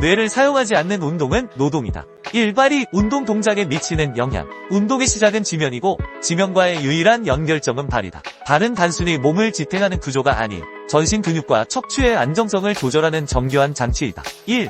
뇌를 사용하지 않는 운동은 노동이다. 1. 발이 운동 동작에 미치는 영향. 운동의 시작은 지면이고 지면과의 유일한 연결점은 발이다. 발은 단순히 몸을 지탱하는 구조가 아닌 전신 근육과 척추의 안정성을 조절하는 정교한 장치이다. 1.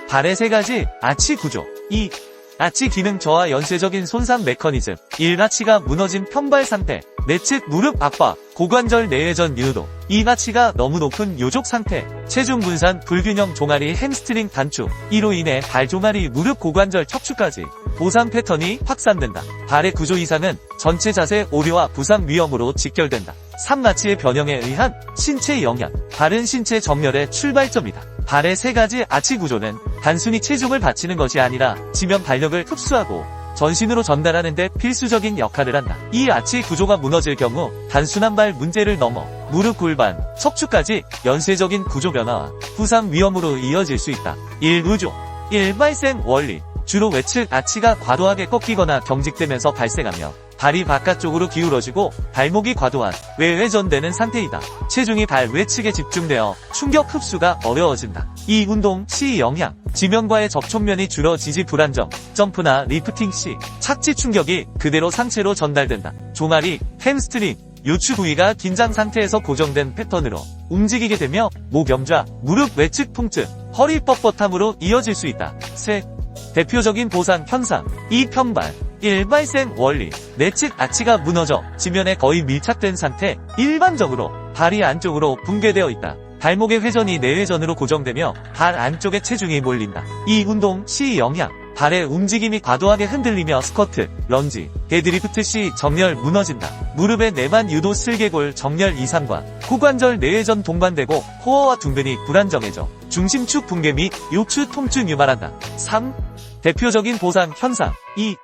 발의 3가지 아치 구조. 2. 아치 기능 저하 연쇄적인 손상 메커니즘. 1. 아치가 무너진 편발 상태. 내측 무릎 압박, 고관절 내외전 유도. 2. 아치가 너무 높은 요족 상태. 체중 분산, 불균형 종아리 햄스트링 단축. 이로 인해 발 종아리 무릎 고관절 척추까지 보상 패턴이 확산된다. 발의 구조 이상은 전체 자세 오류와 부상 위험으로 직결된다. 3. 아치의 변형에 의한 신체 영향. 발은 신체 정렬의 출발점이다. 발의 3가지 아치 구조는 단순히 체중을 받치는 것이 아니라 지면 발력을 흡수하고 전신으로 전달하는 데 필수적인 역할을 한다. 이 아치 구조가 무너질 경우 단순한 발 문제를 넘어 무릎 골반, 척추까지 연쇄적인 구조 변화와 부상 위험으로 이어질 수 있다. 1. 의조. 1. 발생 원리. 주로 외측 아치가 과도하게 꺾이거나 경직되면서 발생하며 발이 바깥쪽으로 기울어지고 발목이 과도한 외회전되는 상태이다. 체중이 발 외측에 집중되어 충격 흡수가 어려워진다. 이 운동 시 영향. 지면과의 접촉면이 줄어지지 불안정. 점프나 리프팅 시 착지 충격이 그대로 상체로 전달된다. 종아리, 햄스트링, 요추 부위가 긴장 상태에서 고정된 패턴으로 움직이게 되며 목염좌, 무릎 외측 통증, 허리 뻣뻣함으로 이어질 수 있다. 셋. 대표적인 보상 현상. 2. 편발. 1. 발생 원리. 내측 아치가 무너져 지면에 거의 밀착된 상태. 일반적으로 발이 안쪽으로 붕괴되어 있다. 발목의 회전이 내회전으로 고정되며 발 안쪽에 체중이 몰린다. 이 운동 시 영향. 발의 움직임이 과도하게 흔들리며 스쿼트, 런지, 데드리프트 시 정렬 무너진다. 무릎의 내만 유도 슬개골 정렬 이상과 고관절 내회전 동반되고 코어와 둔근이 불안정해져 중심축 붕괴 및 요추 통증 유발한다. 3. 대표적인 보상 현상. 2.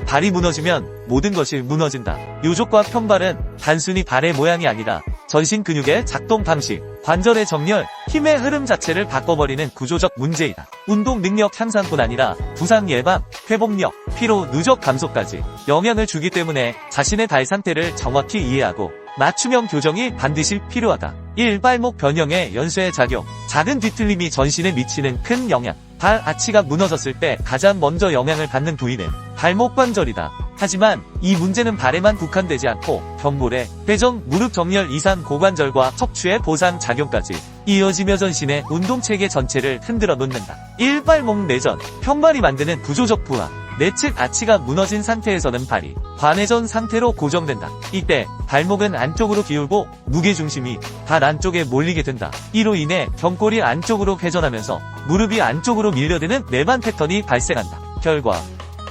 발이 무너지면 모든 것이 무너진다. 요족과 편발은 단순히 발의 모양이 아니라 전신 근육의 작동 방식, 관절의 정렬, 힘의 흐름 자체를 바꿔버리는 구조적 문제이다. 운동 능력 향상뿐 아니라 부상 예방, 회복력, 피로 누적 감소까지 영향을 주기 때문에 자신의 발 상태를 정확히 이해하고 맞춤형 교정이 반드시 필요하다. 1. 발목 변형의 연쇄 작용. 작은 뒤틀림이 전신에 미치는 큰 영향. 발 아치가 무너졌을 때 가장 먼저 영향을 받는 부위는 발목 관절이다. 하지만 이 문제는 발에만 국한되지 않고 견골의 회전, 무릎 정렬 이상 고관절과 척추의 보상 작용까지 이어지며 전신의 운동체계 전체를 흔들어 놓는다. 1. 발목 내전. 편발이 만드는 구조적 부하. 내측 아치가 무너진 상태에서는 발이 반회전 상태로 고정된다. 이때 발목은 안쪽으로 기울고 무게중심이 발 안쪽에 몰리게 된다. 이로 인해 견골이 안쪽으로 회전하면서 무릎이 안쪽으로 밀려드는 내반 패턴이 발생한다. 결과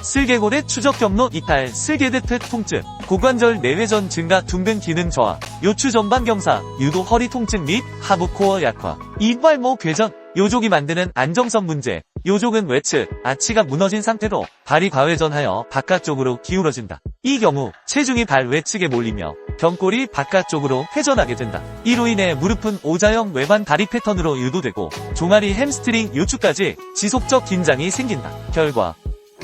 슬개골의 추적 경로 이탈, 슬개드트 통증, 고관절 내회전 증가, 둔근 기능 저하, 요추 전방 경사, 유도 허리 통증 및 하부 코어 약화. 2. 발목 회전. 요족이 만드는 안정성 문제. 요족은 외측 아치가 무너진 상태로 발이 과회전하여 바깥쪽으로 기울어진다. 이 경우 체중이 발 외측에 몰리며 견골이 바깥쪽으로 회전하게 된다. 이로 인해 무릎은 오자형 외반 다리 패턴으로 유도되고 종아리 햄스트링 요추까지 지속적 긴장이 생긴다. 결과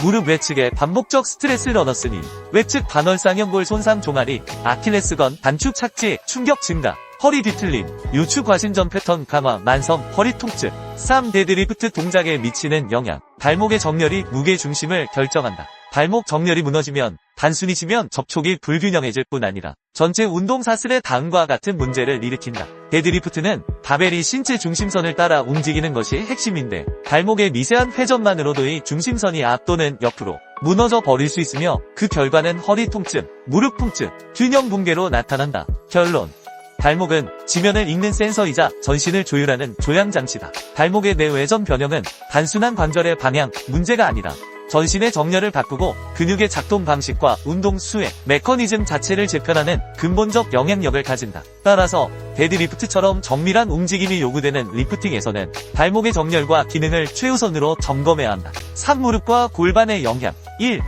무릎 외측에 반복적 스트레스를 얻었으니 외측 반월상연골 손상, 종아리, 아킬레스건 단축 착지, 충격 증가, 허리 뒤틀림, 요추 과신전 패턴 강화, 만성 허리 통증. 3. 데드리프트 동작에 미치는 영향. 발목의 정렬이 무게 중심을 결정한다. 발목 정렬이 무너지면 단순히 지면 접촉이 불균형해질 뿐 아니라 전체 운동 사슬의 다음과 같은 문제를 일으킨다. 데드리프트는 바벨이 신체 중심선을 따라 움직이는 것이 핵심인데 발목의 미세한 회전만으로도 이 중심선이 앞 또는 옆으로 무너져 버릴 수 있으며 그 결과는 허리 통증, 무릎 통증, 균형 붕괴로 나타난다. 결론. 발목은 지면을 읽는 센서이자 전신을 조율하는 조향장치다. 발목의 내외전 변형은 단순한 관절의 방향 문제가 아니라 전신의 정렬을 바꾸고 근육의 작동 방식과 운동 수행, 메커니즘 자체를 재편하는 근본적 영향력을 가진다. 따라서 데드리프트처럼 정밀한 움직임이 요구되는 리프팅에서는 발목의 정렬과 기능을 최우선으로 점검해야 한다. 3. 무릎과 골반의 영향. 1.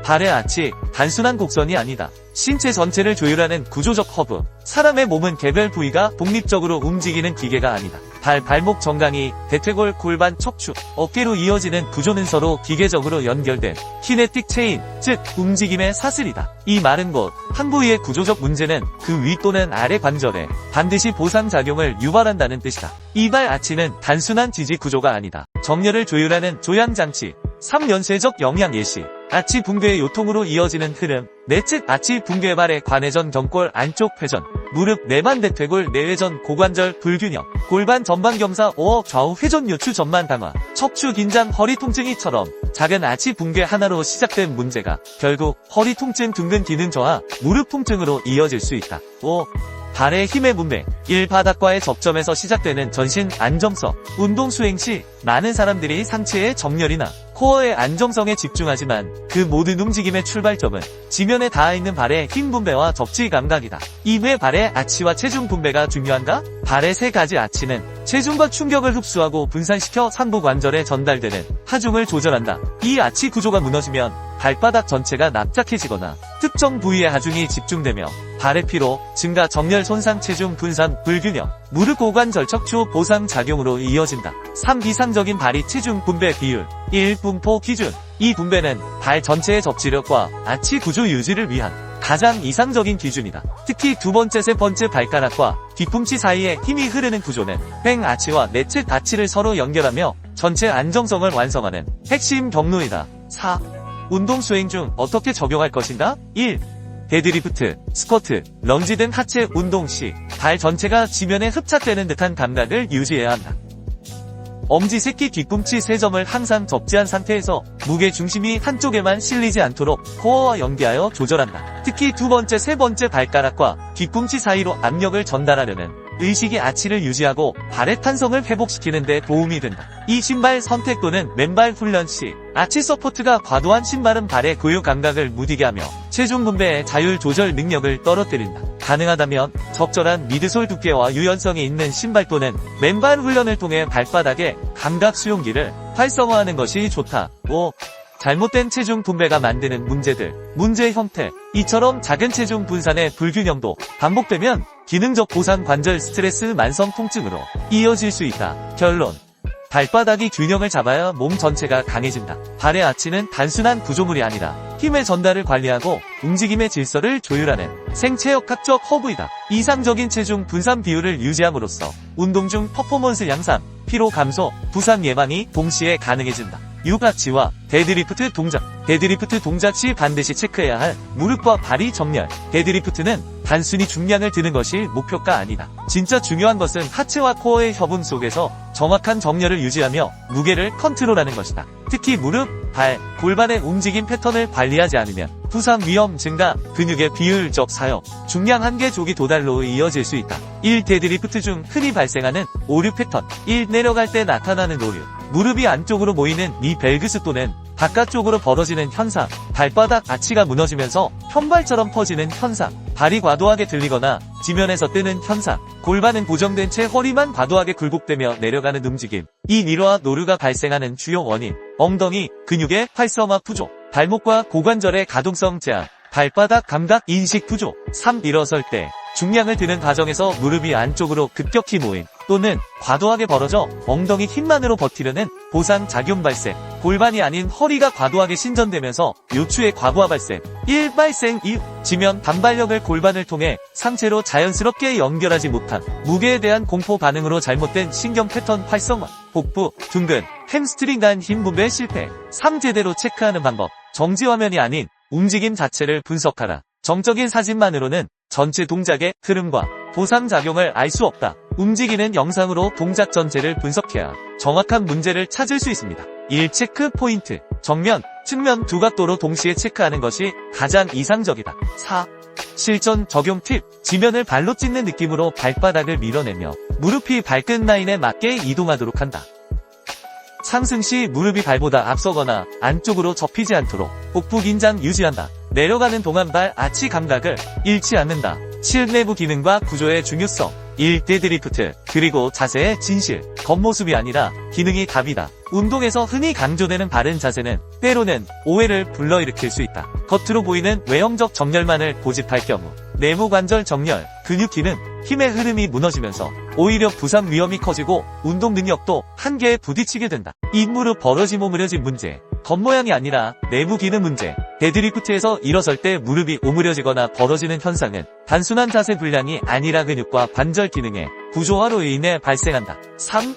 발의 아치, 단순한 곡선이 아니다. 신체 전체를 조율하는 구조적 허브. 사람의 몸은 개별 부위가 독립적으로 움직이는 기계가 아니다. 발목 정강이, 대퇴골, 골반, 척추, 어깨로 이어지는 구조는 서로 기계적으로 연결된 키네틱 체인, 즉 움직임의 사슬이다. 이 마른 곳, 한 부위의 구조적 문제는 그 위 또는 아래 관절에 반드시 보상작용을 유발한다는 뜻이다. 이발 아치는 단순한 지지 구조가 아니다. 정렬을 조율하는 조향장치, 3연쇄적 영양 예시, 아치 붕괴의 요통으로 이어지는 흐름, 내측 아치 붕괴 발의 관회전 경골 안쪽 회전, 무릎 내반 대퇴골 내회전 고관절 불균형, 골반 전방 겸사 5억 좌우 회전 요추 전만 강화, 척추 긴장 허리 통증이처럼 작은 아치 붕괴 하나로 시작된 문제가 결국 허리 통증 둥근 기능 저하, 무릎 통증으로 이어질 수 있다. 5. 발의 힘의 문맥. 1. 바닥과의 접점에서 시작되는 전신 안정성. 운동 수행 시 많은 사람들이 상체의 정렬이나 코어의 안정성에 집중하지만 그 모든 움직임의 출발점은 지면에 닿아있는 발의 힘 분배와 접지 감각이다. 2회 발의 아치와 체중 분배가 중요한가? 발의 세 가지 아치는 체중과 충격을 흡수하고 분산시켜 상부 관절에 전달되는 하중을 조절한다. 이 아치 구조가 무너지면 발바닥 전체가 납작해지거나 특정 부위에 하중이 집중되며 발의 피로, 증가, 정렬, 손상, 체중, 분산, 불균형, 무릎 고관절 척추 보상 작용으로 이어진다. 3. 이상적인 발이 체중 분배 비율. 1. 분포 기준. 이 분배는 발 전체의 접지력과 아치 구조 유지를 위한 가장 이상적인 기준이다. 특히 두 번째, 세 번째 발가락과 뒤꿈치 사이에 힘이 흐르는 구조는 횡 아치와 내측 아치를 서로 연결하며 전체 안정성을 완성하는 핵심 경로이다. 4. 운동 수행 중 어떻게 적용할 것인가? 1. 데드리프트, 스쿼트, 런지 등 하체 운동 시 발 전체가 지면에 흡착되는 듯한 감각을 유지해야 한다. 엄지새끼 뒤꿈치 3점을 항상 접지한 상태에서 무게 중심이 한쪽에만 실리지 않도록 코어와 연계하여 조절한다. 특히 두 번째, 세 번째 발가락과 뒤꿈치 사이로 압력을 전달하려는 의식의 아치를 유지하고 발의 탄성을 회복시키는 데 도움이 된다. 이 신발 선택 또는 맨발 훈련 시 아치 서포트가 과도한 신발은 발의 고유 감각을 무디게 하며 체중 분배의 자율 조절 능력을 떨어뜨린다. 가능하다면 적절한 미드솔 두께와 유연성이 있는 신발 또는 맨발 훈련을 통해 발바닥의 감각 수용기를 활성화하는 것이 좋다. 5. 잘못된 체중 분배가 만드는 문제들. 문제의 형태. 이처럼 작은 체중 분산의 불균형도 반복되면 기능적 보상 관절 스트레스 만성 통증으로 이어질 수 있다. 결론. 발바닥이 균형을 잡아야 몸 전체가 강해진다. 발의 아치는 단순한 구조물이 아니라 힘의 전달을 관리하고 움직임의 질서를 조율하는 생체역학적 허브이다. 이상적인 체중 분산 비율을 유지함으로써 운동 중 퍼포먼스 향상, 피로 감소, 부상 예방이 동시에 가능해진다. 6. 아치와 데드리프트 동작. 데드리프트 동작 시 반드시 체크해야 할 무릎과 발이 정렬. 데드리프트는 단순히 중량을 드는 것이 목표가 아니다. 진짜 중요한 것은 하체와 코어의 협음 속에서 정확한 정렬을 유지하며 무게를 컨트롤하는 것이다. 특히 무릎, 발, 골반의 움직임 패턴을 관리하지 않으면 부상 위험 증가, 근육의 비효율적 사용, 중량 한계 조기 도달로 이어질 수 있다. 1. 데드리프트 중 흔히 발생하는 오류 패턴. 1. 내려갈 때 나타나는 오류. 무릎이 안쪽으로 모이는 미 벨그스 또는 바깥쪽으로 벌어지는 현상, 발바닥 아치가 무너지면서 현발처럼 퍼지는 현상, 발이 과도하게 들리거나 지면에서 뜨는 현상, 골반은 고정된 채 허리만 과도하게 굴곡되며 내려가는 움직임. 이 니로와 노류가 발생하는 주요 원인, 엉덩이, 근육의 활성화 부족, 발목과 고관절의 가동성 제한, 발바닥 감각 인식 부족. 3. 일어설 때 중량을 드는 과정에서 무릎이 안쪽으로 급격히 모임 또는 과도하게 벌어져 엉덩이 힘만으로 버티려는 보상 작용 발생, 골반이 아닌 허리가 과도하게 신전되면서 요추의 과부하 발생. 1. 발생 이후 지면 반발력을 골반을 통해 상체로 자연스럽게 연결하지 못한 무게에 대한 공포 반응으로 잘못된 신경 패턴 활성화, 복부, 둔근, 햄스트링 간 힘 분배 실패. 3. 제대로 체크하는 방법. 정지 화면이 아닌 움직임 자체를 분석하라. 정적인 사진만으로는 전체 동작의 흐름과 보상작용을 알 수 없다. 움직이는 영상으로 동작 전체를 분석해야 정확한 문제를 찾을 수 있습니다. 1. 체크 포인트. 정면, 측면 두 각도로 동시에 체크하는 것이 가장 이상적이다. 4. 실전 적용 팁. 지면을 발로 찢는 느낌으로 발바닥을 밀어내며 무릎이 발끝 라인에 맞게 이동하도록 한다. 상승 시 무릎이 발보다 앞서거나 안쪽으로 접히지 않도록 복부 긴장 유지한다. 내려가는 동안 발 아치 감각을 잃지 않는다. 실내부 기능과 구조의 중요성. 1. 데드리프트. 그리고 자세의 진실. 겉모습이 아니라 기능이 답이다. 운동에서 흔히 강조되는 바른 자세는 때로는 오해를 불러일으킬 수 있다. 겉으로 보이는 외형적 정렬만을 고집할 경우 내무 관절 정렬, 근육 기능, 힘의 흐름이 무너지면서 오히려 부상 위험이 커지고 운동 능력도 한계에 부딪히게 된다. 잇무릎 벌어짐 오므려짐 문제, 겉모양이 아니라 내부 기능 문제. 데드리프트에서 일어설 때 무릎이 오므려지거나 벌어지는 현상은 단순한 자세 불량이 아니라 근육과 관절 기능의 구조화로 인해 발생한다. 3.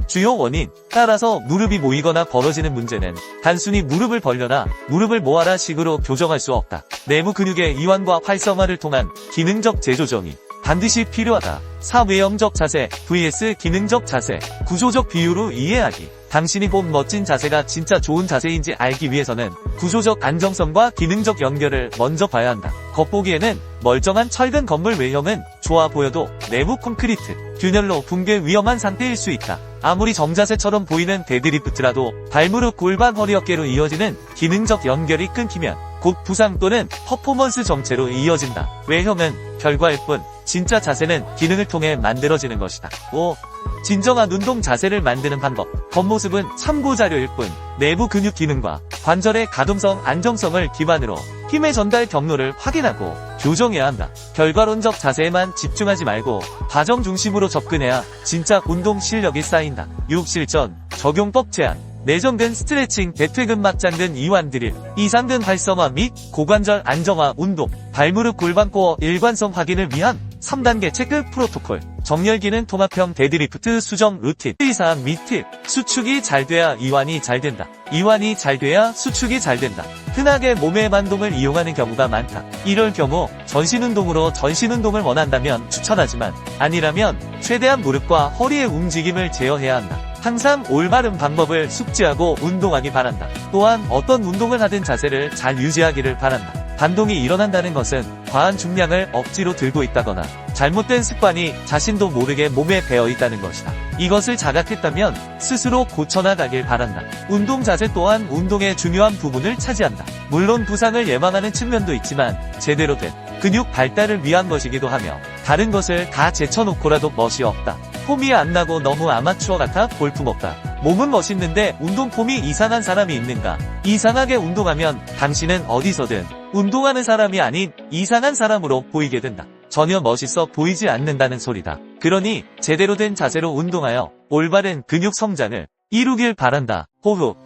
주요 원인. 따라서 무릎이 모이거나 벌어지는 문제는 단순히 무릎을 벌려라, 무릎을 모아라 식으로 교정할 수 없다. 내부 근육의 이완과 활성화를 통한 기능적 재조정이 반드시 필요하다. 4. 외형적 자세 vs 기능적 자세. 구조적 비유로 이해하기. 당신이 본 멋진 자세가 진짜 좋은 자세인지 알기 위해서는 구조적 안정성과 기능적 연결을 먼저 봐야 한다. 겉보기에는 멀쩡한 철근 건물 외형은 좋아 보여도 내부 콘크리트, 균열로 붕괴 위험한 상태일 수 있다. 아무리 정자세처럼 보이는 데드리프트라도 발무릎 골반 허리 어깨로 이어지는 기능적 연결이 끊기면 곧 부상 또는 퍼포먼스 정체로 이어진다. 외형은 결과일 뿐 진짜 자세는 기능을 통해 만들어지는 것이다. 5. 진정한 운동 자세를 만드는 방법. 겉모습은 참고자료일 뿐 내부 근육 기능과 관절의 가동성, 안정성을 기반으로 힘의 전달 경로를 확인하고 교정해야 한다. 결과론적 자세에만 집중하지 말고 과정 중심으로 접근해야 진짜 운동 실력이 쌓인다. 6. 실전 적용법 제안. 내전근 스트레칭, 대퇴근막 잠근 이완 드릴, 이상근 활성화 및 고관절 안정화 운동, 발무릎 골반 코어 일관성 확인을 위한 3단계 체크 프로토콜. 정렬기는 통합형 데드리프트 수정 루틴. 주의사항 및 팁. 수축이 잘 돼야 이완이 잘 된다. 이완이 잘 돼야 수축이 잘 된다. 흔하게 몸의 반동을 이용하는 경우가 많다. 이럴 경우 전신운동으로 전신운동을 원한다면 추천하지만 아니라면 최대한 무릎과 허리의 움직임을 제어해야 한다. 항상 올바른 방법을 숙지하고 운동하기 바란다. 또한 어떤 운동을 하든 자세를 잘 유지하기를 바란다. 반동이 일어난다는 것은 과한 중량을 억지로 들고 있다거나 잘못된 습관이 자신도 모르게 몸에 배어 있다는 것이다. 이것을 자각했다면 스스로 고쳐나가길 바란다. 운동 자세 또한 운동의 중요한 부분을 차지한다. 물론 부상을 예방하는 측면도 있지만 제대로 된 근육 발달을 위한 것이기도 하며 다른 것을 다 제쳐놓고라도 멋이 없다. 폼이 안 나고 너무 아마추어 같아 볼품없다. 몸은 멋있는데 운동 폼이 이상한 사람이 있는가? 이상하게 운동하면 당신은 어디서든 운동하는 사람이 아닌 이상한 사람으로 보이게 된다. 전혀 멋있어 보이지 않는다는 소리다. 그러니 제대로 된 자세로 운동하여 올바른 근육 성장을 이루길 바란다. 호흡.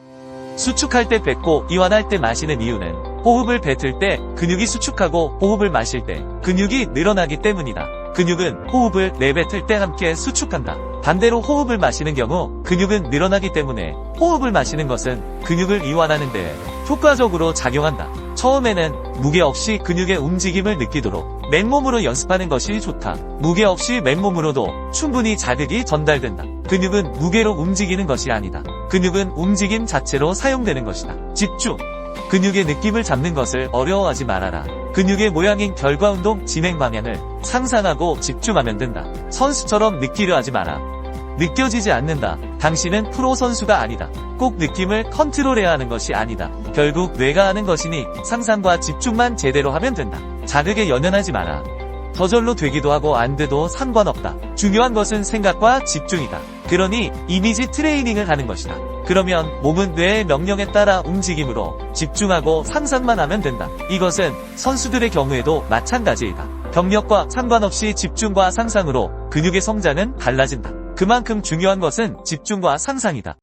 수축할 때 뱉고 이완할 때 마시는 이유는 호흡을 뱉을 때 근육이 수축하고 호흡을 마실 때 근육이 늘어나기 때문이다. 근육은 호흡을 내뱉을 때 함께 수축한다. 반대로 호흡을 마시는 경우 근육은 늘어나기 때문에 호흡을 마시는 것은 근육을 이완하는 데 효과적으로 작용한다. 처음에는 무게 없이 근육의 움직임을 느끼도록 맨몸으로 연습하는 것이 좋다. 무게 없이 맨몸으로도 충분히 자극이 전달된다. 근육은 무게로 움직이는 것이 아니다. 근육은 움직임 자체로 사용되는 것이다. 집중. 근육의 느낌을 잡는 것을 어려워하지 말아라. 근육의 모양인 결과운동 진행 방향을 상상하고 집중하면 된다. 선수처럼 느끼려 하지 마라. 느껴지지 않는다. 당신은 프로 선수가 아니다. 꼭 느낌을 컨트롤해야 하는 것이 아니다. 결국 뇌가 하는 것이니 상상과 집중만 제대로 하면 된다. 자극에 연연하지 마라. 저절로 되기도 하고 안 돼도 상관없다. 중요한 것은 생각과 집중이다. 그러니 이미지 트레이닝을 하는 것이다. 그러면 몸은 뇌의 명령에 따라 움직임으로 집중하고 상상만 하면 된다. 이것은 선수들의 경우에도 마찬가지이다. 경력과 상관없이 집중과 상상으로 근육의 성장은 달라진다. 그만큼 중요한 것은 집중과 상상이다.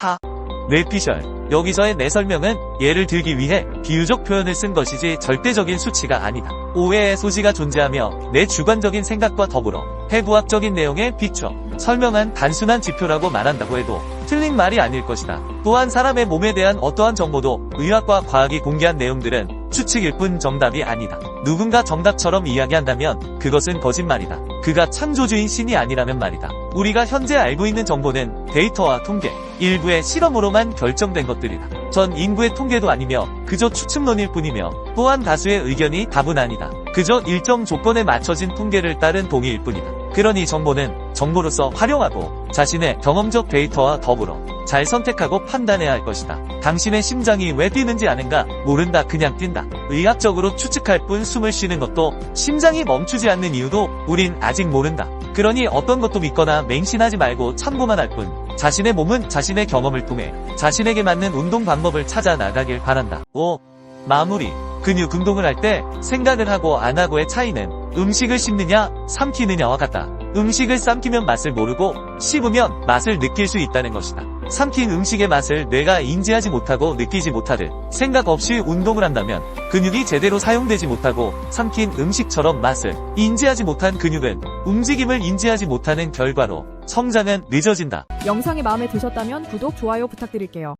뇌피셜. 여기서의 내 설명은 예를 들기 위해 비유적 표현을 쓴 것이지 절대적인 수치가 아니다. 오해의 소지가 존재하며 내 주관적인 생각과 더불어 해부학적인 내용에 비춰 설명한 단순한 지표라고 말한다고 해도 틀린 말이 아닐 것이다. 또한 사람의 몸에 대한 어떠한 정보도 의학과 과학이 공개한 내용들은 추측일 뿐 정답이 아니다. 누군가 정답처럼 이야기한다면 그것은 거짓말이다. 그가 창조주인 신이 아니라면 말이다. 우리가 현재 알고 있는 정보는 데이터와 통계, 일부의 실험으로만 결정된 것들이다. 전 인구의 통계도 아니며 그저 추측론일 뿐이며 또한 다수의 의견이 답은 아니다. 그저 일정 조건에 맞춰진 통계를 따른 동의일 뿐이다. 그러니 정보는 정보로서 활용하고 자신의 경험적 데이터와 더불어 잘 선택하고 판단해야 할 것이다. 당신의 심장이 왜 뛰는지 아는가? 모른다. 그냥 뛴다. 의학적으로 추측할 뿐 숨을 쉬는 것도 심장이 멈추지 않는 이유도 우린 아직 모른다. 그러니 어떤 것도 믿거나 맹신하지 말고 참고만 할 뿐 자신의 몸은 자신의 경험을 통해 자신에게 맞는 운동 방법을 찾아 나가길 바란다. 5. 마무리. 근육 운동을 할 때 생각을 하고 안 하고의 차이는 음식을 씹느냐, 삼키느냐와 같다. 음식을 삼키면 맛을 모르고 씹으면 맛을 느낄 수 있다는 것이다. 삼킨 음식의 맛을 뇌가 인지하지 못하고 느끼지 못하듯 생각 없이 운동을 한다면 근육이 제대로 사용되지 못하고 삼킨 음식처럼 맛을 인지하지 못한 근육은 움직임을 인지하지 못하는 결과로 성장은 늦어진다. 영상이 마음에 드셨다면 구독, 좋아요 부탁드릴게요.